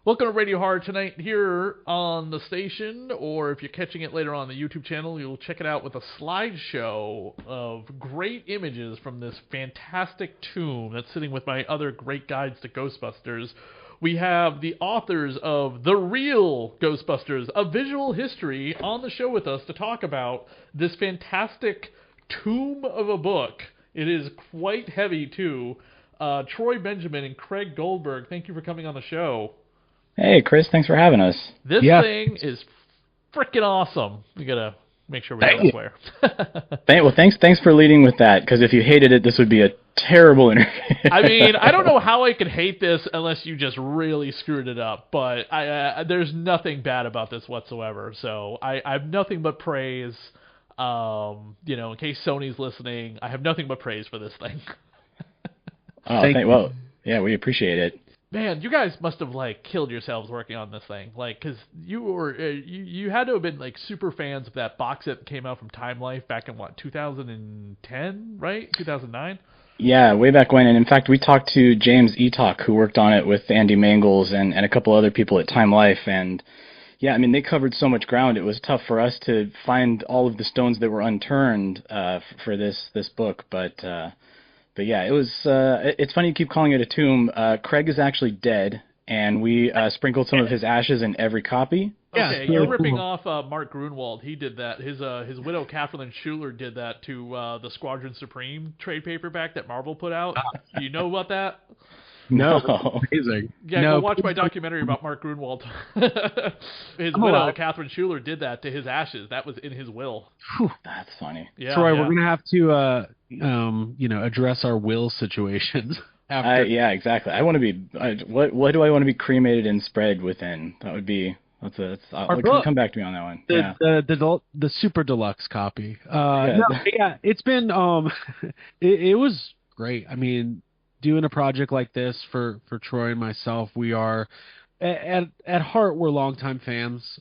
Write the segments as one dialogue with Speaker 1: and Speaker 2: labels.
Speaker 1: Welcome to Radio Horror Tonight here on the station, or if you're catching it later on the YouTube channel, you'll check it out with a slideshow of great images from this fantastic tomb that's sitting with my other great guides to Ghostbusters. We have the authors of The Real Ghostbusters, a visual history, on the show with us to talk about this fantastic tomb of a book. It is quite heavy, too. Troy Benjamin and Craig Goldberg, thank you for coming on the show.
Speaker 2: Hey, Chris, thanks for having us.
Speaker 1: This thing is freaking awesome. We gotta make sure we don't swear.
Speaker 2: Well, thanks for leading with that, because if you hated it, this would be a terrible interview.
Speaker 1: I mean, I don't know how I could hate this unless you just really screwed it up, but there's nothing bad about this whatsoever, so I have nothing but praise. In case Sony's listening, I have nothing but praise for this thing.
Speaker 2: Well, yeah, we appreciate it.
Speaker 1: Man, you guys must have killed yourselves working on this thing, because you were you had to have been super fans of that box set that came out from Time Life back in 2010, right? 2009.
Speaker 2: Yeah, way back when, and in fact, we talked to James Etok, who worked on it with Andy Mangels and a couple other people at Time Life, and yeah, I mean, they covered so much ground. It was tough for us to find all of the stones that were unturned for this book, but yeah, it was. It's funny you keep calling it a tomb. Craig is actually dead, and we sprinkled some of his ashes in every copy.
Speaker 1: Okay, you're ripping off Mark Grunwald. He did that. His widow, Kathleen Schuler, did that to the Squadron Supreme trade paperback that Marvel put out. Do you know about that?
Speaker 3: No, amazing.
Speaker 1: Yeah, go watch my documentary about Mark Grunwald. His widow, Kathleen Schuler, did that to his ashes. That was in his will.
Speaker 2: Whew, that's funny.
Speaker 1: Yeah,
Speaker 3: Troy, we're gonna have to, address our will situations.
Speaker 2: Yeah, exactly. I want to be. What do I want to be cremated and spread within? That would be. Come back to me on that one.
Speaker 3: The super deluxe copy. It's been it was great. I mean, doing a project like this for Troy and myself, we are at heart we're longtime fans.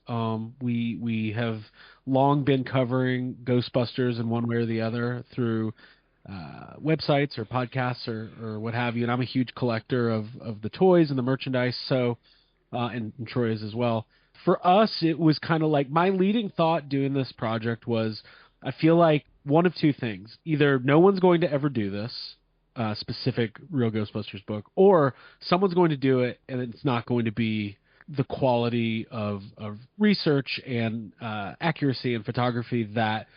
Speaker 3: We have long been covering Ghostbusters in one way or the other through websites or podcasts or what have you. And I'm a huge collector of the toys and the merchandise. So and Troy is as well. For us, it was kind of like my leading thought doing this project was I feel like one of two things: either no one's going to ever do this specific Real Ghostbusters book, or someone's going to do it and it's not going to be the quality of research and accuracy and photography that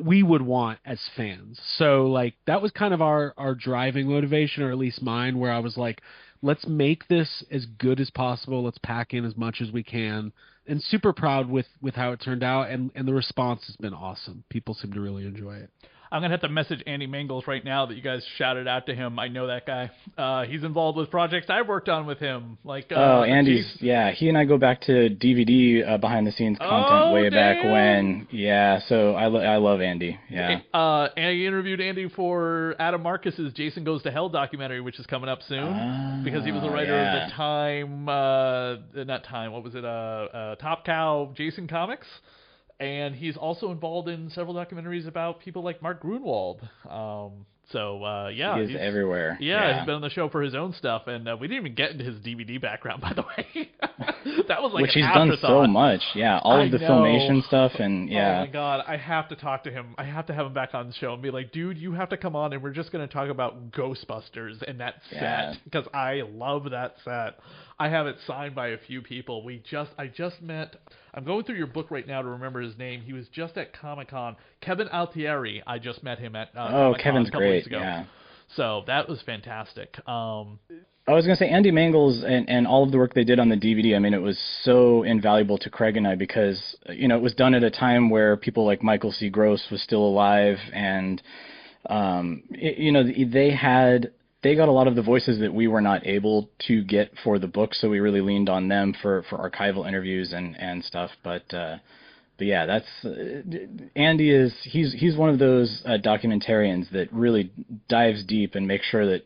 Speaker 3: we would want as fans. So that was kind of our driving motivation, or at least mine, where I was like, let's make this as good as possible. Let's pack in as much as we can, and super proud with how it turned out. And the response has been awesome. People seem to really enjoy it.
Speaker 1: I'm going to have to message Andy Mangels right now that you guys shouted out to him. I know that guy. He's involved with projects I've worked on with him.
Speaker 2: Andy's, yeah, he and I go back to DVD behind-the-scenes content way back when. Yeah, so I love Andy, yeah.
Speaker 1: I interviewed Andy for Adam Marcus's Jason Goes to Hell documentary, which is coming up soon, because he was a writer of the Top Cow Jason comics. And he's also involved in several documentaries about people like Mark Grunwald.
Speaker 2: He's everywhere.
Speaker 1: Yeah, he's been on the show for his own stuff, and we didn't even get into his DVD background, by the way. That was
Speaker 2: which
Speaker 1: an
Speaker 2: he's
Speaker 1: afterthought.
Speaker 2: Done so much. Yeah, all of the filmation stuff, and yeah.
Speaker 1: Oh my God, I have to talk to him. I have to have him back on the show and be like, dude, you have to come on, and we're just going to talk about Ghostbusters and that set, because I love that set. I have it signed by a few people. I just met. I'm going through your book right now to remember his name. He was just at Comic-Con. Kevin Altieri. I just met him at Comic-Con
Speaker 2: Kevin's
Speaker 1: a couple
Speaker 2: great.
Speaker 1: Weeks ago.
Speaker 2: Yeah.
Speaker 1: So that was fantastic.
Speaker 2: I was going to say Andy Mangels and all of the work they did on the DVD, I mean, it was so invaluable to Craig and I because, it was done at a time where people like Michael C. Gross was still alive, and, they got a lot of the voices that we were not able to get for the book, so we really leaned on them for archival interviews and stuff. But yeah, that's Andy he's one of those documentarians that really dives deep and makes sure that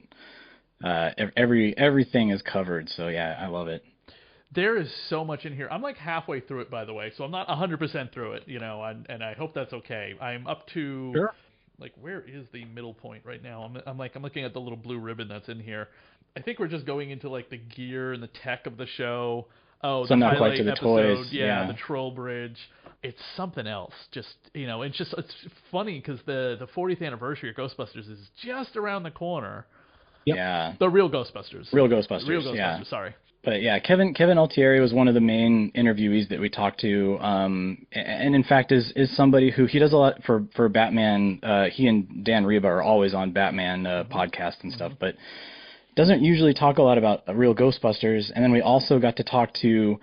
Speaker 2: everything is covered. So yeah, I love it.
Speaker 1: There is so much in here. I'm halfway through it, by the way, so I'm not 100% through it, and I hope that's okay. I'm up to. Sure. Where is the middle point right now? I'm looking at the little blue ribbon that's in here. I think we're just going into like the gear and the tech of the show. Oh,
Speaker 2: So
Speaker 1: the
Speaker 2: not quite
Speaker 1: highlight
Speaker 2: to the
Speaker 1: episode,
Speaker 2: toys.
Speaker 1: yeah, the troll bridge. It's something else. Just it's funny because the 40th anniversary of Ghostbusters is just around the corner.
Speaker 3: Yep.
Speaker 2: Yeah.
Speaker 1: The real Ghostbusters.
Speaker 2: Real Ghostbusters.
Speaker 1: Real Ghostbusters.
Speaker 2: Yeah.
Speaker 1: Sorry.
Speaker 2: But yeah, Kevin Altieri was one of the main interviewees that we talked to, and in fact is somebody who he does a lot for Batman. He and Dan Reba are always on Batman podcasts and stuff, but doesn't usually talk a lot about Real Ghostbusters. And then we also got to talk to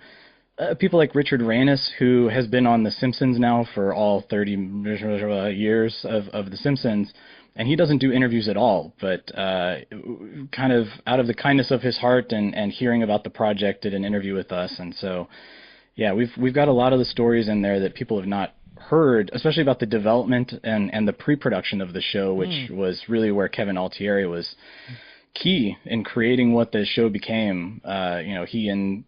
Speaker 2: people like Richard Reynes, who has been on The Simpsons now for all 30 years of The Simpsons. And he doesn't do interviews at all, but kind of out of the kindness of his heart and hearing about the project, did an interview with us. And so, yeah, we've got a lot of the stories in there that people have not heard, especially about the development and the pre-production of the show, which was really where Kevin Altieri was key in creating what the show became. He and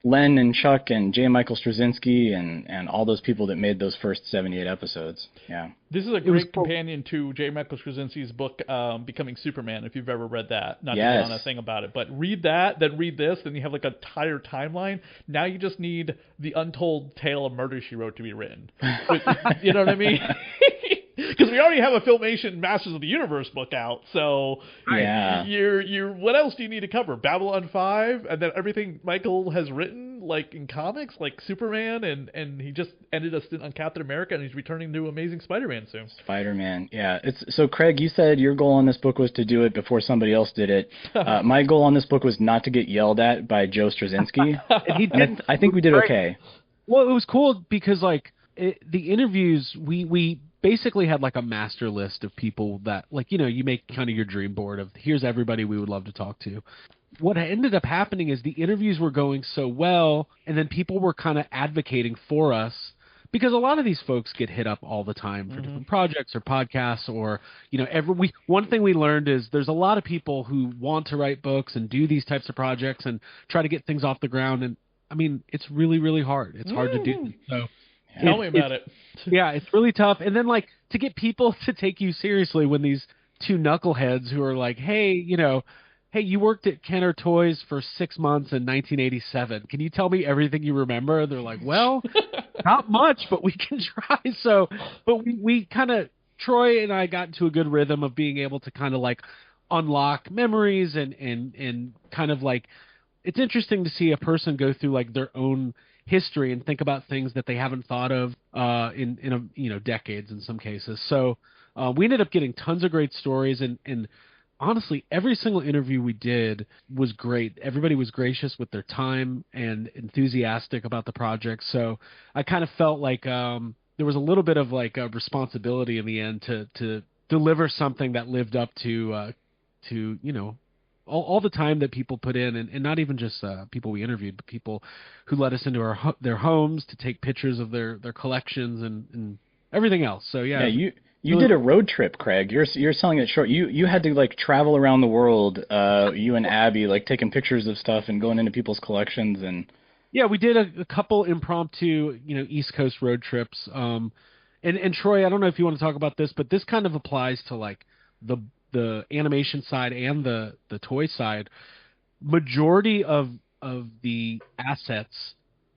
Speaker 2: Len and Chuck and J. Michael Straczynski and all those people that made those first 78 episodes. Yeah.
Speaker 1: This is a great companion to J. Michael Straczynski's book, Becoming Superman, if you've ever read that. Not to get on a thing about it, but read that, then read this, then you have like an entire timeline. Now you just need the untold tale of Murder, She Wrote to be written. You know what I mean? Because we already have a Filmation Masters of the Universe book out, so
Speaker 2: yeah.
Speaker 1: You're what else do you need to cover? Babylon 5, and then everything Michael has written, like in comics, like Superman, and he just ended a stint on Captain America, and he's returning to Amazing Spider-Man soon.
Speaker 2: Spider-Man, yeah. So Craig, you said your goal on this book was to do it before somebody else did it. My goal on this book was not to get yelled at by Joe Straczynski.
Speaker 3: And he did.
Speaker 2: I think we did okay.
Speaker 3: Well, it was cool because the interviews we basically had like a master list of people that you make kind of your dream board of here's everybody we would love to talk to. What ended up happening is the interviews were going so well, and then people were kind of advocating for us because a lot of these folks get hit up all the time for different projects or podcasts or one thing we learned is there's a lot of people who want to write books and do these types of projects and try to get things off the ground, and I mean it's really, really hard. It's hard to do. So
Speaker 1: tell me about it.
Speaker 3: Yeah, it's really tough. And then to get people to take you seriously when these two knuckleheads who are like, hey, you worked at Kenner Toys for 6 months in 1987. Can you tell me everything you remember? They're like, well, not much, but we can try. So, but we kind of, Troy and I got into a good rhythm of being able to kind of unlock memories and kind of it's interesting to see a person go through their own history and think about things that they haven't thought of in decades in some cases. So we ended up getting tons of great stories and honestly every single interview we did was great. Everybody was gracious with their time and enthusiastic about the project. So I kind of felt like there was a little bit of a responsibility in the end to deliver something that lived up to all the time that people put in, and not even just people we interviewed, but people who let us into their homes to take pictures of their collections and everything else. So yeah,
Speaker 2: you did a road trip, Craig. You're selling it short. You had to travel around the world. You and Abby taking pictures of stuff and going into people's collections and.
Speaker 3: Yeah, we did a couple impromptu East Coast road trips. And Troy, I don't know if you want to talk about this, but this kind of applies to the animation side and the toy side. Majority of the assets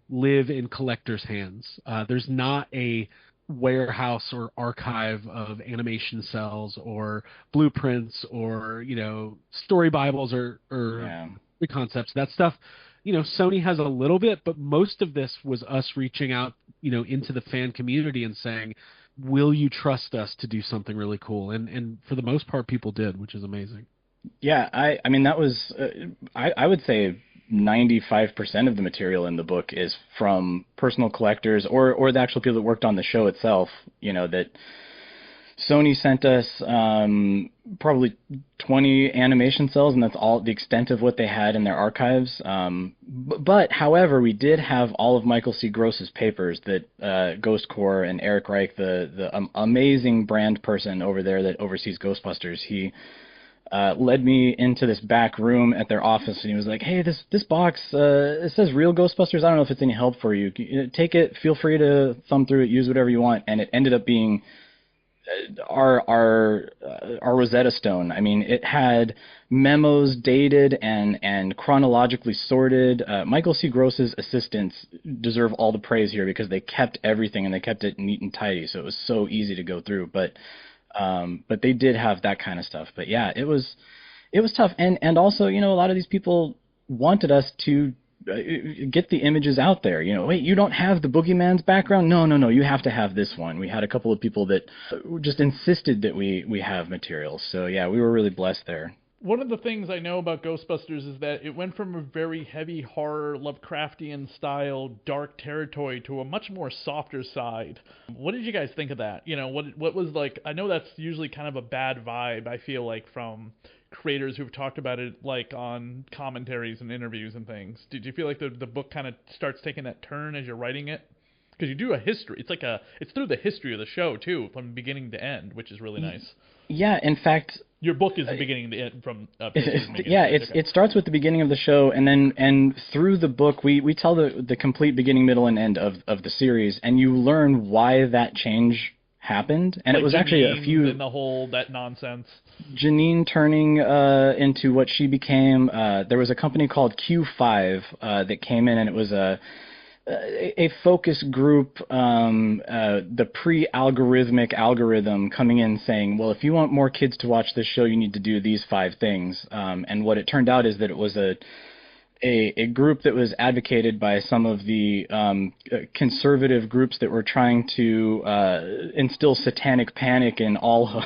Speaker 3: live in collectors' hands. There's not a warehouse or archive of animation cells or blueprints or story bibles or concepts. That stuff, Sony has a little bit, but most of this was us reaching out into the fan community and saying, will you trust us to do something really cool? And for the most part, people did, which is amazing.
Speaker 2: Yeah, I mean, that was, I would say 95% of the material in the book is from personal collectors or the actual people that worked on the show itself, that Sony sent us probably 20 animation cells, and that's all the extent of what they had in their archives. But however, we did have all of Michael C. Gross's papers that Ghost Corps and Eric Reich, the amazing brand person over there that oversees Ghostbusters, he led me into this back room at their office, and he was like, hey, this box, it says Real Ghostbusters. I don't know if it's any help for you. Take it, feel free to thumb through it, use whatever you want. And it ended up being our Rosetta Stone. I mean, it had memos dated and chronologically sorted. Michael C. Gross's assistants deserve all the praise here because they kept everything and they kept it neat and tidy, so it was so easy to go through. But they did have that kind of stuff. But yeah, it was tough, and also, you know, a lot of these people wanted us to get the images out there. You know, wait, you don't have the Boogeyman's background? No, you have to have this one. We had a couple of people that just insisted that we have materials. So yeah, we were really blessed there.
Speaker 1: One of the things I know about Ghostbusters is that it went from a very heavy horror, Lovecraftian style, dark territory to a much more softer side. What did you guys think of that? You know, what was like, I know that's usually kind of a bad vibe, I feel like, from creators who've talked about it like on commentaries and interviews and things. Did you feel like the book kind of starts taking that turn as you're writing it? Because you do a history. It's through the history of the show too, from beginning to end, which is really nice.
Speaker 2: Yeah, in fact,
Speaker 1: your book is the beginning to end from
Speaker 2: yeah, it starts with the beginning of the show, and through the book we tell the complete beginning, middle, and end of the series, and you learn why that change happened. And like it was actually a few
Speaker 1: and the whole that nonsense.
Speaker 2: Janine turning into what she became. There was a company called Q5 that came in, and it was a focus group, the pre-algorithmic algorithm coming in saying, well, if you want more kids to watch this show, you need to do these 5 things. And what it turned out is that it was a group that was advocated by some of the conservative groups that were trying to instill satanic panic in all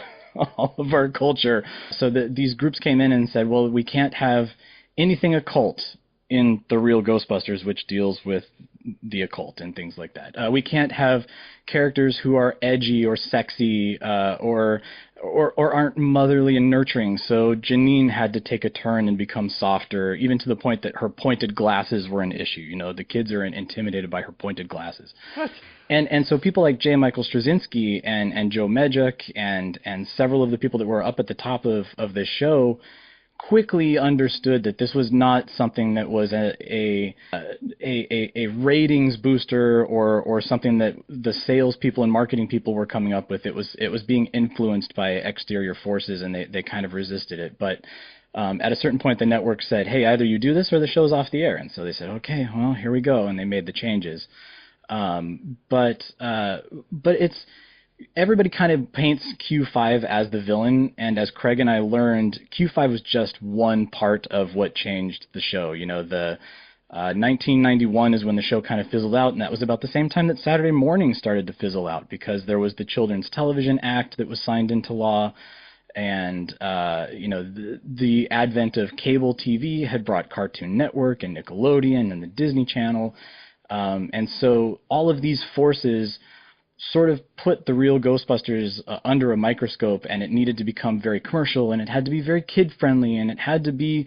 Speaker 2: of our culture. So these groups came in and said, well, we can't have anything occult in the real Ghostbusters, which deals with the occult and things like that. We can't have characters who are edgy or sexy or aren't motherly and nurturing. So Janine had to take a turn and become softer, even to the point that her pointed glasses were an issue. You know, the kids are intimidated by her pointed glasses.
Speaker 1: What?
Speaker 2: And so people like J. Michael Straczynski and Joe Medjuck and several of the people that were up at the top of this show quickly understood that this was not something that was a ratings booster or something that the salespeople and marketing people were coming up with. It was being influenced by exterior forces, and they kind of resisted it. But at a certain point, the network said, "Hey, either you do this or the show's off the air." And so they said, "Okay, well, here we go," and they made the changes. But it's. Everybody kind of paints Q5 as the villain, and as Craig and I learned, Q5 was just one part of what changed the show. You know, the 1991 is when the show kind of fizzled out, and that was about the same time that Saturday morning started to fizzle out, because there was the Children's Television Act that was signed into law, and you know, the advent of cable TV had brought Cartoon Network and Nickelodeon and the Disney Channel, and so all of these forces sort of put the real Ghostbusters under a microscope, and it needed to become very commercial, and it had to be very kid-friendly, and it had to be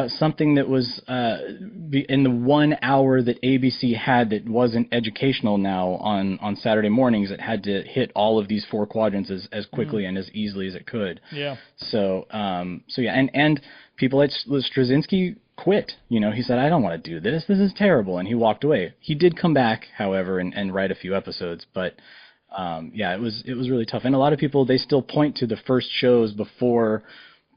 Speaker 2: something that was in the 1 hour that ABC had that wasn't educational now on Saturday mornings. It had to hit all of these 4 quadrants as quickly and as easily as it could.
Speaker 1: Yeah.
Speaker 2: So yeah, and people like Straczynski quit. You know, he said, I don't want to do this. This is terrible. And he walked away. He did come back, however, and write a few episodes. But yeah, it was really tough. And a lot of people, they still point to the first shows before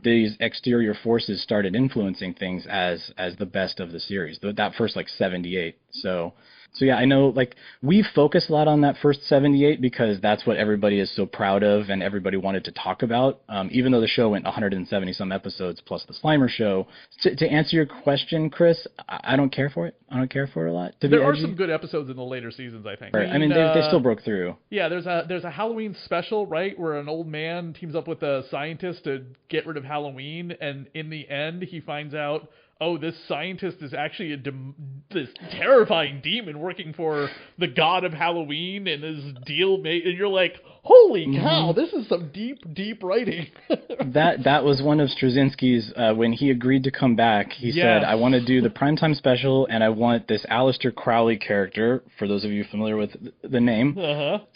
Speaker 2: these exterior forces started influencing things as the best of the series. That first, like, 78. So yeah, I know, like, we focus a lot on that first 78 because that's what everybody is so proud of and everybody wanted to talk about, even though the show went 170-some episodes plus the Slimer show. To answer your question, Chris, I don't care for it. I don't care for it a lot.
Speaker 1: There are some good episodes in the later seasons, I think.
Speaker 2: Right. I mean, they still broke through.
Speaker 1: Yeah, there's a Halloween special, right, where an old man teams up with a scientist to get rid of Halloween, and in the end, he finds out, oh, this scientist is actually this terrifying demon working for the god of Halloween, and this deal made, and you're like, holy cow, this is some deep writing.
Speaker 2: that was one of Straczynski's, when he agreed to come back, he said, I want to do the primetime special, and I want this Aleister Crowley character, for those of you familiar with the name,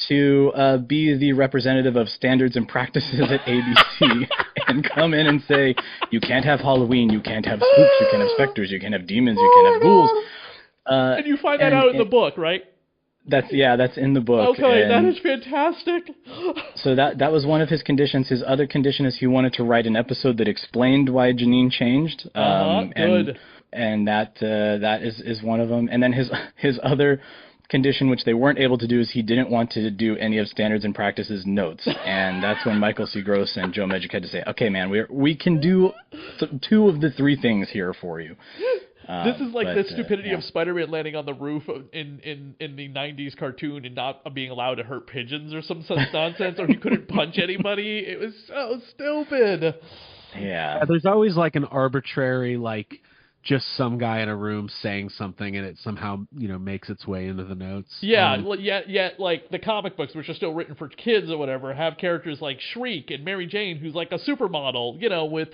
Speaker 2: to be the representative of standards and practices at ABC, and come in and say, you can't have Halloween, you can't have spooks, you can't have specters, you can't have demons, you can't have ghouls.
Speaker 1: And you find that out in the book, right?
Speaker 2: That's in the book.
Speaker 1: Okay, that
Speaker 2: and
Speaker 1: is fantastic.
Speaker 2: So that was one of his conditions. His other condition is he wanted to write an episode that explained why Janine changed.
Speaker 1: Good.
Speaker 2: And that is one of them. And then his other condition, which they weren't able to do, is he didn't want to do any of Standards and Practices notes. And that's when Michael C. Gross and Joe Medjuck had to say, okay, man, we can do two of the three things here for you.
Speaker 1: This is like the stupidity of Spider-Man landing on the roof in the 90s cartoon and not being allowed to hurt pigeons or some such nonsense, or he couldn't punch anybody. It was so stupid.
Speaker 2: Yeah.
Speaker 3: There's always like an arbitrary, like, just some guy in a room saying something and it somehow, makes its way into the notes.
Speaker 1: Yeah, yet like the comic books, which are still written for kids or whatever, have characters like Shriek and Mary Jane, who's like a supermodel, with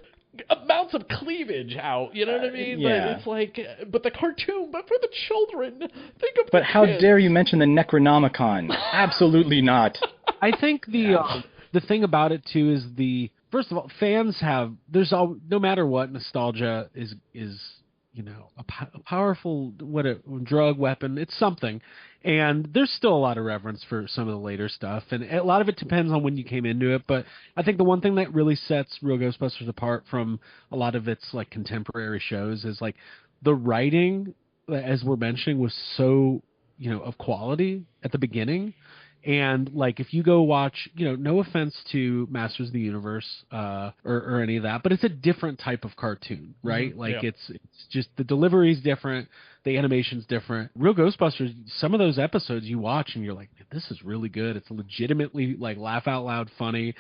Speaker 1: amounts of cleavage out, you know what I mean?
Speaker 2: Yeah.
Speaker 1: But it's like, but the cartoon, but for the children, think of
Speaker 2: But
Speaker 1: the
Speaker 2: how
Speaker 1: kids.
Speaker 2: dare you mention the Necronomicon? Absolutely not.
Speaker 3: I think the thing about it too is first of all, fans have no matter what, nostalgia is a powerful drug weapon. It's something, and there's still a lot of reverence for some of the later stuff, and a lot of it depends on when you came into it. But I think the one thing that really sets Real Ghostbusters apart from a lot of its like contemporary shows is like the writing, as we're mentioning, was so of quality at the beginning. And like if you go watch, no offense to Masters of the Universe or any of that, but it's a different type of cartoon, right?
Speaker 1: Mm-hmm.
Speaker 3: Like it's just the delivery's different, the animation's different. Real Ghostbusters, some of those episodes you watch and you're like, this is really good. It's legitimately like laugh out loud funny,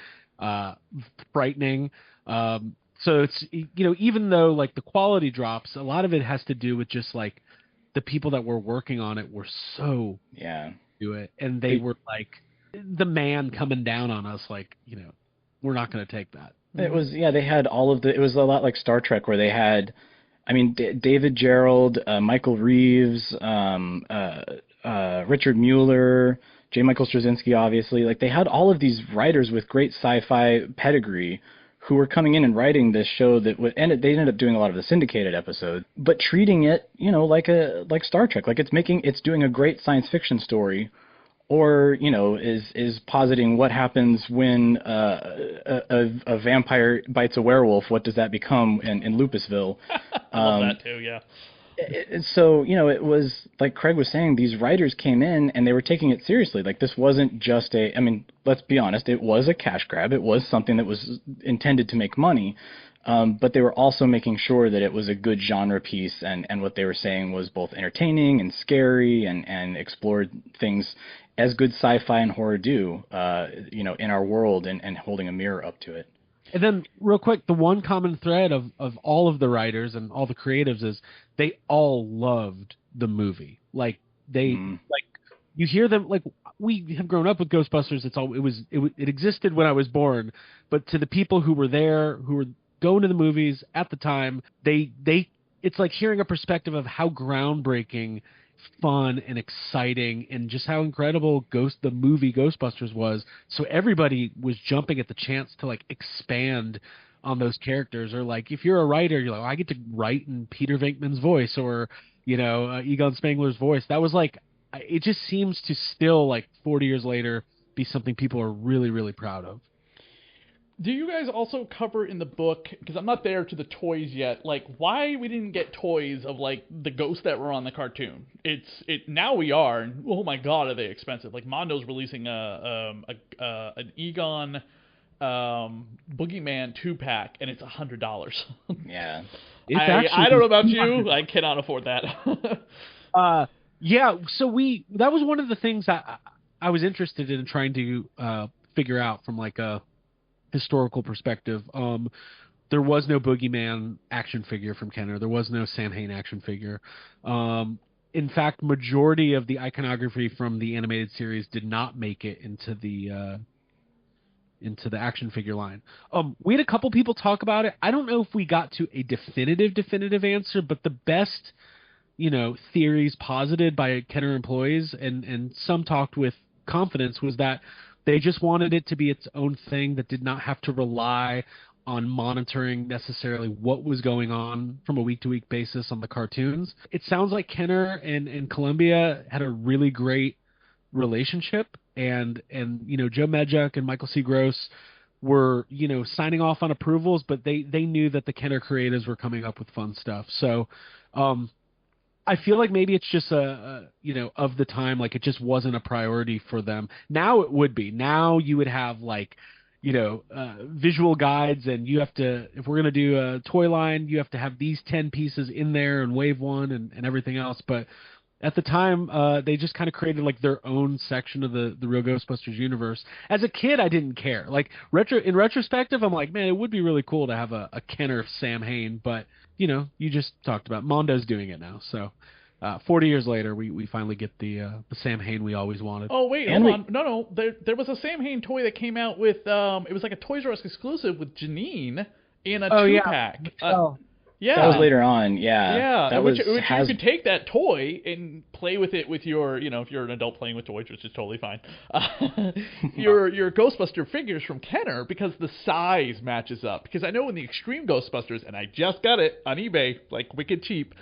Speaker 3: frightening. So it's even though like the quality drops, a lot of it has to do with just like the people that were working on it were so do it, and they were like the man coming down on us, like we're not going to take that.
Speaker 2: It was they had all of it was a lot like Star Trek, where they had David Gerald, Michael Reeves, Richard Mueller, J. Michael Straczynski, obviously. Like they had all of these writers with great sci-fi pedigree who were coming in and writing this show that they ended up doing a lot of the syndicated episodes, but treating it, like Star Trek, like it's doing a great science fiction story, or is positing what happens when a vampire bites a werewolf. What does that become in Lupusville?
Speaker 1: I love that too. Yeah.
Speaker 2: So, it was like Craig was saying, these writers came in and they were taking it seriously. Like this wasn't just let's be honest, it was a cash grab. It was something that was intended to make money. But they were also making sure that it was a good genre piece, and what they were saying was both entertaining and scary and explored things as good sci-fi and horror do, in our world, and holding a mirror up to it.
Speaker 3: And then, real quick, the one common thread of all of the writers and all the creatives is they all loved the movie. Like like you hear them, like we have grown up with Ghostbusters. It existed when I was born, but to the people who were there, who were going to the movies at the time, it's like hearing a perspective of how groundbreaking, fun and exciting, and just how incredible the movie Ghostbusters was. So everybody was jumping at the chance to like expand on those characters, or like if you're a writer, you're like, I get to write in Peter Venkman's voice, or Egon Spengler's voice. That was like, it just seems to still, like 40 years later, be something people are really, really proud of.
Speaker 1: Do you guys also cover in the book, because I'm not there to the toys yet, like why we didn't get toys of like the ghosts that were on the cartoon? Now we are, and oh my god, are they expensive? Like Mondo's releasing an Egon Boogeyman 2-pack, and it's $100.
Speaker 2: Yeah.
Speaker 1: I don't know about you, I cannot afford that.
Speaker 3: Yeah, so that was one of the things I was interested in trying to figure out from like a historical perspective. There was no Boogeyman action figure from Kenner. There was no Samhain action figure. In fact, majority of the iconography from the animated series did not make it into the action figure line. We had a couple people talk about it. I don't know if we got to a definitive answer, but the best, theories posited by Kenner employees, and some talked with confidence, was that they just wanted it to be its own thing that did not have to rely on monitoring necessarily what was going on from a week-to-week basis on the cartoons. It sounds like Kenner and Columbia had a really great relationship, and Joe Medjuck and Michael C. Gross were signing off on approvals, but they knew that the Kenner creatives were coming up with fun stuff. So I feel like maybe it's just of the time, like it just wasn't a priority for them. Now it would be. Now you would have like visual guides, and you have to, if we're going to do a toy line, you have to have these 10 pieces in there and wave one and everything else. But at the time, they just kind of created like their own section of the Real Ghostbusters universe. As a kid, I didn't care. Like in retrospective, I'm like, man, it would be really cool to have a Kenner Sam Hain. But you just talked about Mondo's doing it now. So 40 years later, we finally get the Sam Hain we always wanted.
Speaker 1: Oh wait, hold on. No, there was a Sam Hain toy that came out with it was like a Toys R Us exclusive with Janine in a 2-pack. Yeah,
Speaker 2: that was later on.
Speaker 1: Yeah,
Speaker 2: that
Speaker 1: which you could take that toy and play with it with your, if you're an adult playing with toys, which is totally fine. Your Ghostbuster figures from Kenner, because the size matches up. Because I know in the Extreme Ghostbusters, and I just got it on eBay, like wicked cheap.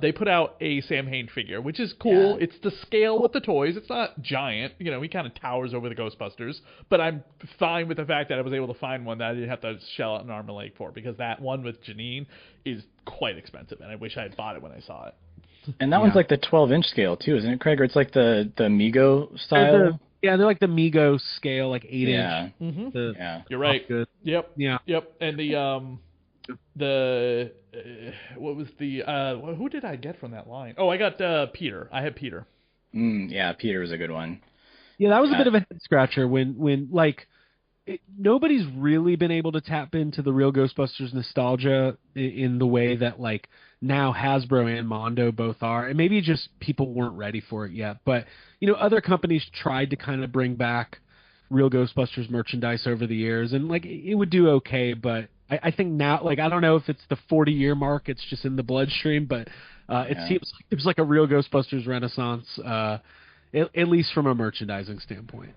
Speaker 1: They put out a Sam Hain figure, which is cool. Yeah. It's the scale with the toys. It's not giant. He kind of towers over the Ghostbusters. But I'm fine with the fact that I was able to find one that I didn't have to shell out an arm and leg for, because that one with Janine is quite expensive, and I wish I had bought it when I saw it.
Speaker 2: And that one's like the 12-inch scale, too, isn't it, Craig? Or it's like the Mego style?
Speaker 3: They're like the Mego scale, like 8-inch.
Speaker 2: Yeah.
Speaker 1: Mm-hmm. You're right.
Speaker 3: Good.
Speaker 1: Yep.
Speaker 3: Yeah.
Speaker 1: Yep. And what was the who did I get from that line? Oh, I got Peter. I had Peter.
Speaker 2: Yeah, Peter was a good one.
Speaker 3: Yeah, that was a bit of a head scratcher when like nobody's really been able to tap into the Real Ghostbusters nostalgia in the way that like now Hasbro and Mondo both are, and maybe just people weren't ready for it yet. But other companies tried to kind of bring back Real Ghostbusters merchandise over the years, and like it would do okay, but I think now, like, I don't know if it's the 40-year mark, it's just in the bloodstream, but it seems like it was like a Real Ghostbusters renaissance, at least from a merchandising standpoint.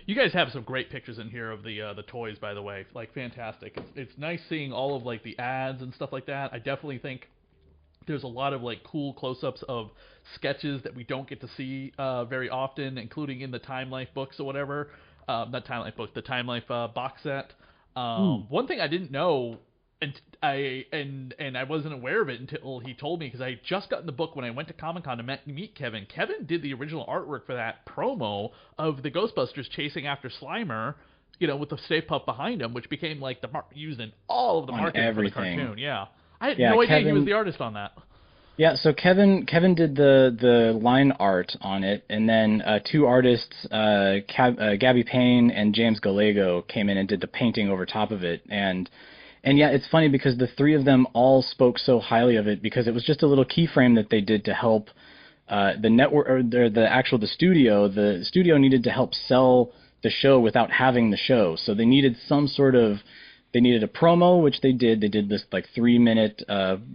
Speaker 1: You guys have some great pictures in here of the toys, by the way, like fantastic. It's nice seeing all of like the ads and stuff like that. I definitely think there's a lot of like cool close-ups of sketches that we don't get to see very often, including in the Time Life books or whatever. Not Time Life book, the Time Life box set. One thing I didn't know, and I wasn't aware of it until he told me, because I had just gotten the book when I went to Comic-Con to meet Kevin. Kevin did the original artwork for that promo of the Ghostbusters chasing after Slimer, with the Stay Puft behind him, which became like the used in all of the marketing for the cartoon. Yeah, I had no idea he was the artist on that.
Speaker 2: Yeah, so Kevin did the line art on it, and then two artists, Gabby Payne and James Gallego, came in and did the painting over top of it. And yeah, it's funny because the three of them all spoke so highly of it, because it was just a little keyframe that they did to help the network, or the studio. The studio needed to help sell the show without having the show, so they needed They needed a promo, which they did. They did this like 3-minute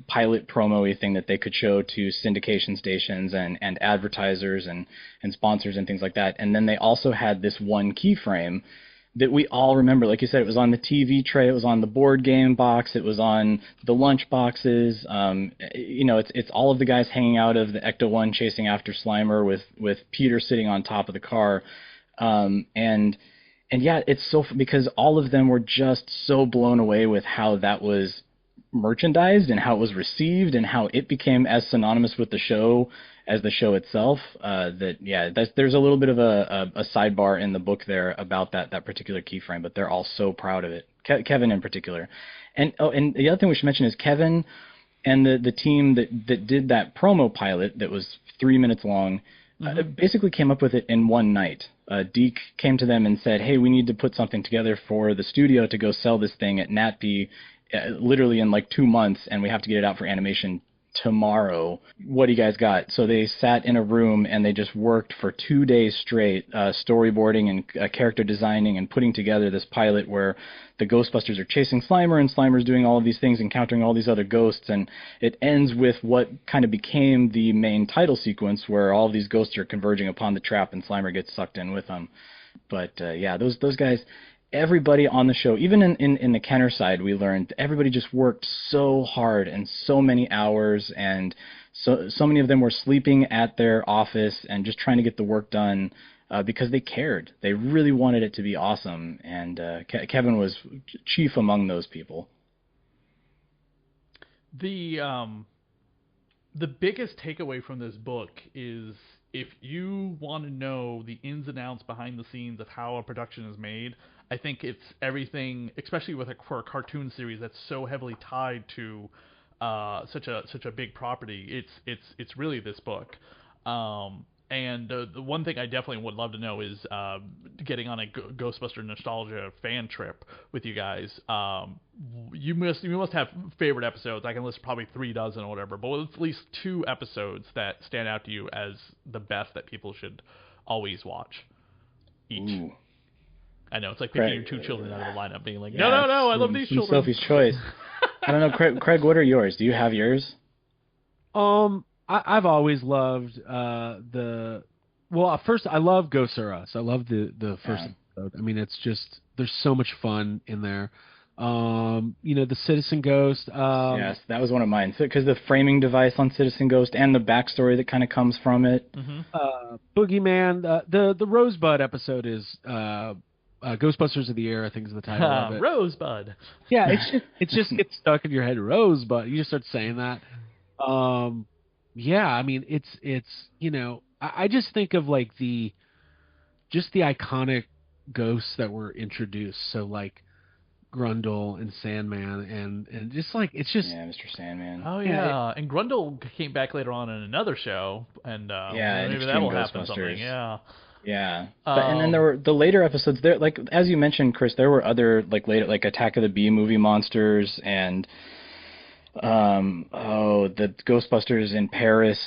Speaker 2: pilot promo-y thing that they could show to syndication stations and advertisers and sponsors and things like that. And then they also had this one keyframe that we all remember. Like you said, it was on the TV tray, it was on the board game box, it was on the lunch boxes. It's all of the guys hanging out of the Ecto-1 chasing after Slimer with Peter sitting on top of the car. And yeah, it's so, because all of them were just so blown away with how that was merchandised and how it was received and how it became as synonymous with the show as the show itself. There's a little bit of a sidebar in the book there about that particular keyframe, but they're all so proud of it. Kevin in particular. And the other thing we should mention is Kevin and the team that did that promo pilot that was 3 minutes long. Basically came up with it in one night. Deke came to them and said, hey, we need to put something together for the studio to go sell this thing at NatB literally in like 2 months, and we have to get it out for animation tomorrow. What do you guys got? So they sat in a room and they just worked for 2 days straight, storyboarding and character designing and putting together this pilot where the Ghostbusters are chasing Slimer, and Slimer's doing all of these things, encountering all these other ghosts, and it ends with what kind of became the main title sequence where all of these ghosts are converging upon the trap and Slimer gets sucked in with them. But those guys, everybody on the show, even in the Kenner side, we learned everybody just worked so hard and so many hours, and so many of them were sleeping at their office and just trying to get the work done because they cared. They really wanted it to be awesome, and Kevin was chief among those people.
Speaker 1: The biggest takeaway from this book is, if you want to know the ins and outs behind the scenes of how a production is made, I think it's everything, especially for a cartoon series that's so heavily tied to such a big property. It's really this book. And the one thing I definitely would love to know is getting on a Ghostbuster nostalgia fan trip with you guys. You must have favorite episodes. I can list probably 36 or whatever, but at least 2 episodes that stand out to you as the best that people should always watch each.
Speaker 2: Ooh.
Speaker 1: I know, it's like picking your 2 children out of the lineup, being like, no, I love these children.
Speaker 2: Sophie's choice. I don't know, Craig, what are yours? Do you have yours?
Speaker 3: I've always loved first I love Ghosts R Us. I love the first episode. I mean, it's just, there's so much fun in there. The Citizen Ghost.
Speaker 2: Yes, that was one of mine. Because the framing device on Citizen Ghost and the backstory that kind of comes from it.
Speaker 1: Mm-hmm.
Speaker 3: Boogeyman. The Rosebud episode is Ghostbusters of the Year, I think is the title of it.
Speaker 1: Rosebud.
Speaker 3: Yeah, it just gets stuck in your head. Rosebud. You just start saying that. Yeah, I mean, it's I just think of like the iconic ghosts that were introduced. So like Grundle and Sandman and just like, it's just,
Speaker 2: yeah, Mr. Sandman.
Speaker 1: Oh yeah, and Grundle came back later on in another show, and maybe that will happen something. Yeah.
Speaker 2: Yeah, and then there were the later episodes. There, like as you mentioned, Chris, there were other like later, like Attack of the Bee movie monsters and the Ghostbusters in Paris.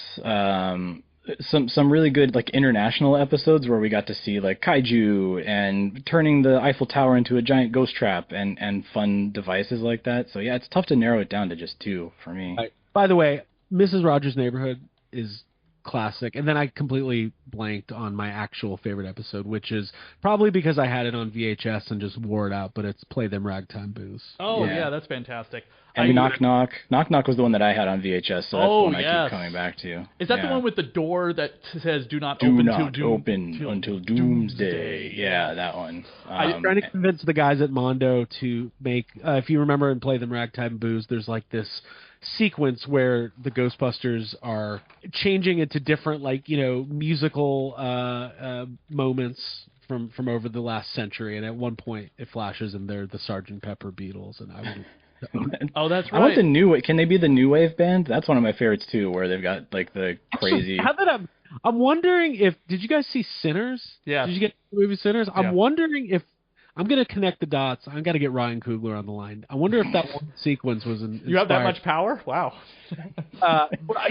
Speaker 2: Some really good like international episodes where we got to see like kaiju and turning the Eiffel Tower into a giant ghost trap and fun devices like that. So yeah, it's tough to narrow it down to just 2 for me.
Speaker 3: By the way, Mrs. Rogers' Neighborhood is classic, and then I completely blanked on my actual favorite episode, which is probably because I had it on VHS and just wore it out, but it's Play Them Ragtime Booze.
Speaker 1: Oh yeah, that's fantastic.
Speaker 2: And Knock Knock was the one that I had on VHS, so that's the one I keep coming back to.
Speaker 1: Is that the one with the door that says "Do not
Speaker 2: open
Speaker 1: until
Speaker 2: doomsday"? Yeah, that one.
Speaker 3: I'm trying to convince the guys at Mondo to make. If you remember in Play Them Ragtime Booze, there's like this sequence where the Ghostbusters are changing into different musical moments from over the last century, and at one point it flashes and they're the Sgt. Pepper Beatles, and I would.
Speaker 1: Oh, that's right.
Speaker 2: I want the new wave. Can they be the new wave band? That's one of my favorites too, where they've got like the crazy.
Speaker 3: I'm wondering if, did you guys see Sinners?
Speaker 1: Yeah.
Speaker 3: Did you get the movie Sinners? Yeah. I'm wondering if, I'm gonna connect the dots. I got to get Ryan Coogler on the line. I wonder if that one sequence was inspired.
Speaker 1: You have that much power? Wow.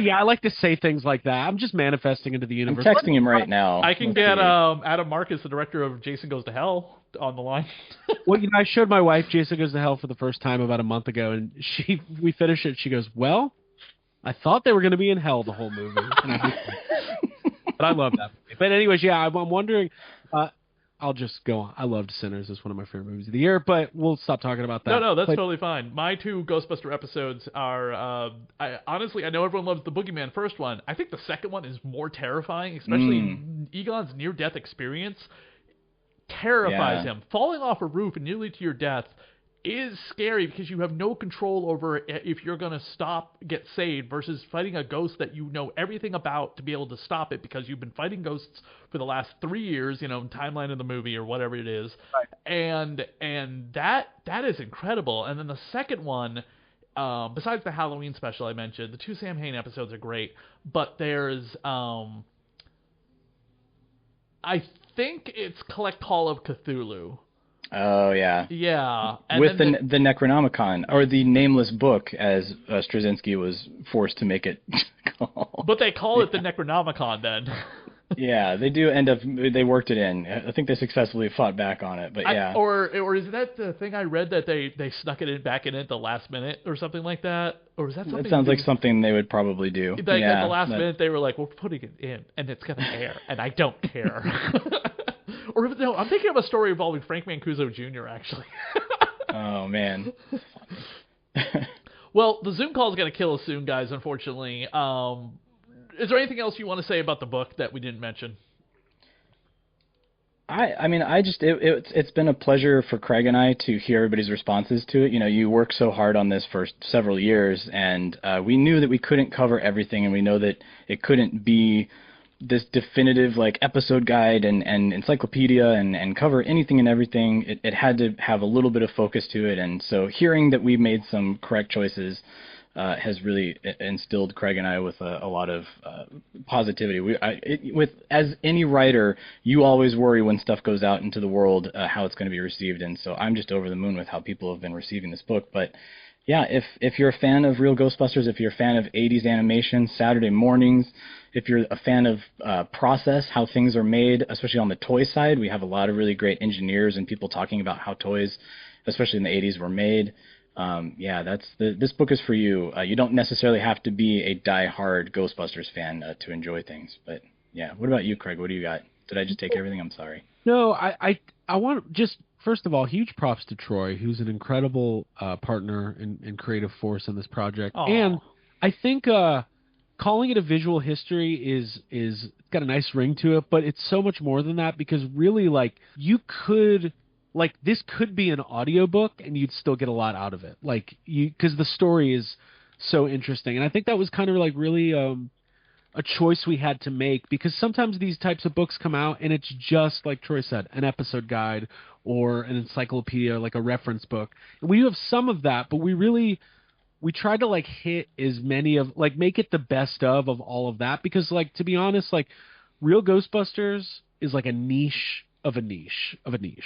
Speaker 3: Yeah, I like to say things like that. I'm just manifesting into the universe.
Speaker 2: I'm texting him right now.
Speaker 1: I can get Adam Marcus, the director of Jason Goes to Hell, on the line.
Speaker 3: Well, I showed my wife Jason Goes to Hell for the first time about a month ago, and we finished it. She goes, "Well, I thought they were going to be in hell the whole movie." But I love that movie. But anyways, yeah, I'm wondering. I'll just go on. I loved Sinners. It's one of my favorite movies of the year, but we'll stop talking about that.
Speaker 1: No, that's totally fine. My 2 Ghostbuster episodes are, honestly, I know everyone loves the Boogeyman first one. I think the second one is more terrifying, especially Egon's near-death experience terrifies him. Falling off a roof and nearly to your death is scary because you have no control over if you're going to get saved, versus fighting a ghost that you know everything about to be able to stop it because you've been fighting ghosts for the last 3 years, timeline of the movie or whatever it is. Right. And that is incredible. And then the second one, besides the Halloween special I mentioned, the 2 Sam Hain episodes are great, but there's I think it's Collect Call of Cthulhu.
Speaker 2: Oh yeah,
Speaker 1: yeah.
Speaker 2: And with the Necronomicon, or the Nameless Book, as Straczynski was forced to make it called.
Speaker 1: But they call it the Necronomicon then.
Speaker 2: Yeah, they do end up. They worked it in. I think they successfully fought back on it. But yeah.
Speaker 1: Or is that the thing I read that they snuck it back in at the last minute or something like that? Or is that something?
Speaker 2: That sounds like something they would probably do.
Speaker 1: Like at the last minute, they were like, "We're putting it in, and it's gonna air, and I don't care." Or no, I'm thinking of a story involving Frank Mancuso Jr. actually.
Speaker 2: Oh man.
Speaker 1: Well, the Zoom call is going to kill us soon, guys. Unfortunately. Is there anything else you want to say about the book that we didn't mention?
Speaker 2: I mean, it's been a pleasure for Craig and I to hear everybody's responses to it. You know, you worked so hard on this for several years, and we knew that we couldn't cover everything, and we know that it couldn't be this definitive like episode guide and encyclopedia and cover anything and everything. It had to have a little bit of focus to it, and so hearing that we made some correct choices has really instilled Craig and I with a lot of positivity. As any writer, you always worry when stuff goes out into the world how it's going to be received, and so I'm just over the moon with how people have been receiving this book. But yeah, if you're a fan of Real Ghostbusters, if you're a fan of 80s animation, Saturday mornings, if you're a fan of process, how things are made, especially on the toy side, we have a lot of really great engineers and people talking about how toys, especially in the 80s, were made. This book is for you. You don't necessarily have to be a die-hard Ghostbusters fan to enjoy things. But yeah, what about you, Craig? What do you got? Did I just take everything? I'm sorry.
Speaker 3: No, I want just first of all, huge props to Troy, who's an incredible partner and creative force in this project.
Speaker 1: Aww.
Speaker 3: And I think calling it a visual history is got a nice ring to it, but it's so much more than that, because really, like, you could. Like, this could be an audiobook and you'd still get a lot out of it. Like, because the story is so interesting. And I think that was kind of like really a choice we had to make, because sometimes these types of books come out and it's just, like Troy said, an episode guide or an encyclopedia, like a reference book. And we have some of that, but we tried to like hit as many of, like, make it the best of all of that. Because, like, to be honest, like, Real Ghostbusters is like a niche of a niche,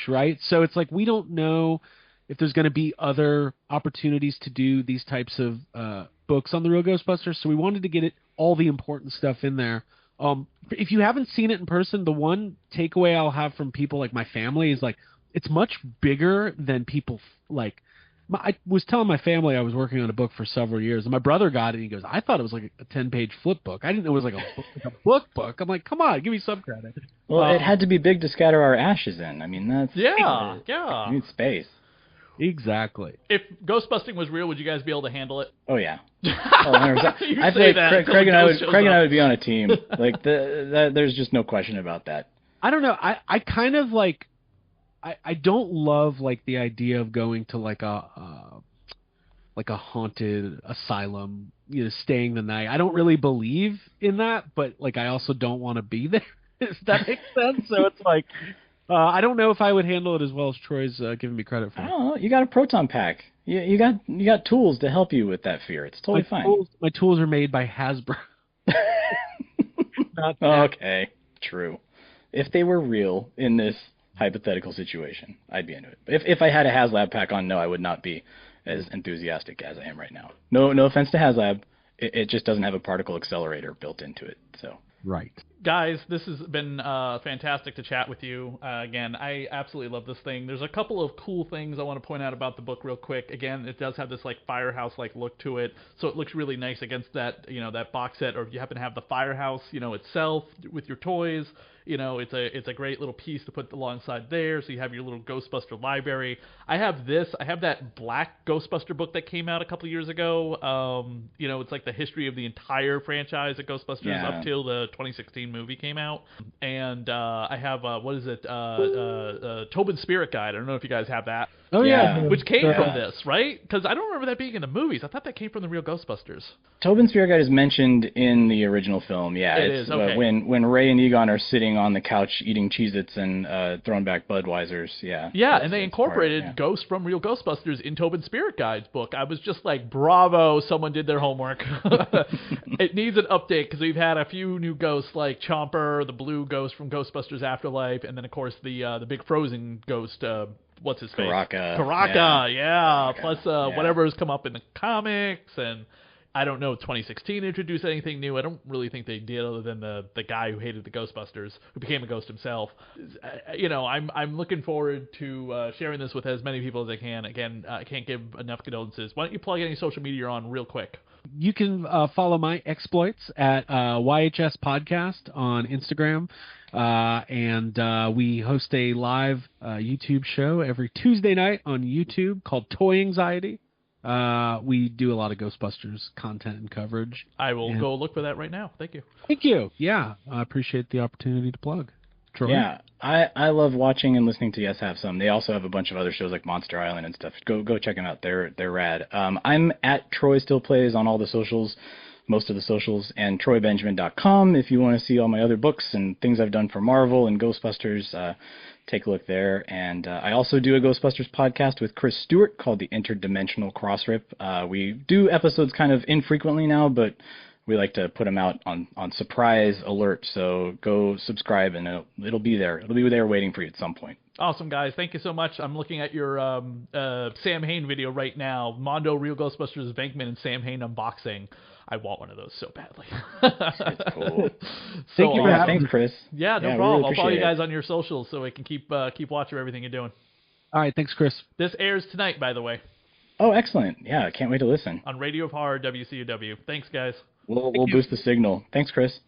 Speaker 3: right? So it's like we don't know if there's going to be other opportunities to do these types of books on the Real Ghostbusters, so we wanted to get all the important stuff in there. If you haven't seen it in person, the one takeaway I'll have from people like my family is like it's much bigger than people like. I was telling my family I was working on a book for several years, and my brother got it, and he goes, I thought it was like a 10-page flip book. I didn't know it was like a book. I'm like, come on, give me some credit.
Speaker 2: Well, it had to be big to scatter our ashes in. I mean, that's...
Speaker 1: Yeah.
Speaker 2: You need space.
Speaker 3: Exactly.
Speaker 1: If ghostbusting was real, would you guys be able to handle it?
Speaker 2: Oh, yeah. Oh, 100%. I feel like Craig and I would be on a team. Like, there's just no question about that.
Speaker 3: I don't know. I kind of like... I don't love like the idea of going to like a haunted asylum, you know, staying the night. I don't really believe in that, but like I also don't want to be there. If that makes sense. So it's like I don't know if I would handle it as well as Troy's giving me credit for.
Speaker 2: I don't know. You got a proton pack. You got tools to help you with that fear. It's totally fine.
Speaker 3: My tools are made by Hasbro.
Speaker 2: Okay, true. If they were real in this hypothetical situation, I'd be into it. If I had a HasLab pack on, no, I would not be as enthusiastic as I am right now. No offense to HasLab, it just doesn't have a particle accelerator built into it. So
Speaker 3: right,
Speaker 1: guys, this has been fantastic to chat with you. Again, I absolutely love this thing. There's a couple of cool things I want to point out about the book real quick. Again, it does have this like firehouse like look to it, so it looks really nice against that, you know, that box set. Or if you happen to have the firehouse, you know, itself with your toys. You know, it's a great little piece to put alongside there, so you have your little Ghostbuster library. I have that black Ghostbuster book that came out a couple years ago. You know, it's like the history of the entire franchise of Ghostbusters up till the 2016 movie came out. And I have, Tobin's Spirit Guide. I don't know if you guys have that.
Speaker 3: Oh, yeah.
Speaker 1: Which came from this, right? Because I don't remember that being in the movies. I thought that came from the Real Ghostbusters.
Speaker 2: Tobin's Spirit Guide is mentioned in the original film, yeah.
Speaker 1: It is, okay.
Speaker 2: When Ray and Egon are sitting on the couch eating Cheez-Its and throwing back Budweisers, yeah.
Speaker 1: Yeah, and they incorporated ghosts from Real Ghostbusters in Tobin's Spirit Guide's book. I was just like, bravo, someone did their homework. It needs an update because we've had a few new ghosts like Chomper, the blue ghost from Ghostbusters Afterlife, and then, of course, the big frozen ghost, what's his face?
Speaker 2: Karaka.
Speaker 1: Yeah. Plus whatever has come up in the comics, and I don't know if 2016 introduced anything new. I don't really think they did, other than the guy who hated the Ghostbusters, who became a ghost himself. I'm looking forward to sharing this with as many people as I can. Again, I can't give enough condolences. Why don't you plug any social media you're on real quick?
Speaker 3: You can follow my exploits at YHS Podcast on Instagram. And we host a live YouTube show every Tuesday night on YouTube called Toy Anxiety. We do a lot of Ghostbusters content and coverage.
Speaker 1: I will go look for that right now. Thank you.
Speaker 3: Thank you. Yeah, I appreciate the opportunity to plug. Troy?
Speaker 2: Yeah, I love watching and listening to Yes Have Some. They also have a bunch of other shows like Monster Island and stuff. Go check them out. They're rad. I'm at Troy Still Plays on all the socials, most of the socials, and TroyBenjamin.com if you want to see all my other books and things I've done for Marvel and Ghostbusters. Take a look there. And I also do a Ghostbusters podcast with Chris Stewart called The Interdimensional Crossrip. We do episodes kind of infrequently now, but we like to put them out on surprise alert. So go subscribe, and it'll be there. It'll be there waiting for you at some point.
Speaker 1: Awesome, guys. Thank you so much. I'm looking at your Sam Hain video right now. Mondo, Real Ghostbusters, Venkman, and Sam Hain unboxing. I want one of those so badly.
Speaker 2: It's cool.
Speaker 3: Thank you.
Speaker 2: Thanks, Chris.
Speaker 1: Yeah, no problem. I'll follow you guys on your socials so we can keep watch of everything you're doing.
Speaker 3: All right, thanks, Chris.
Speaker 1: This airs tonight, by the way.
Speaker 2: Oh, excellent. Yeah, I can't wait to listen.
Speaker 1: On Radio of Horror, WCUW. Thanks, guys.
Speaker 2: We'll boost the signal. Thanks, Chris.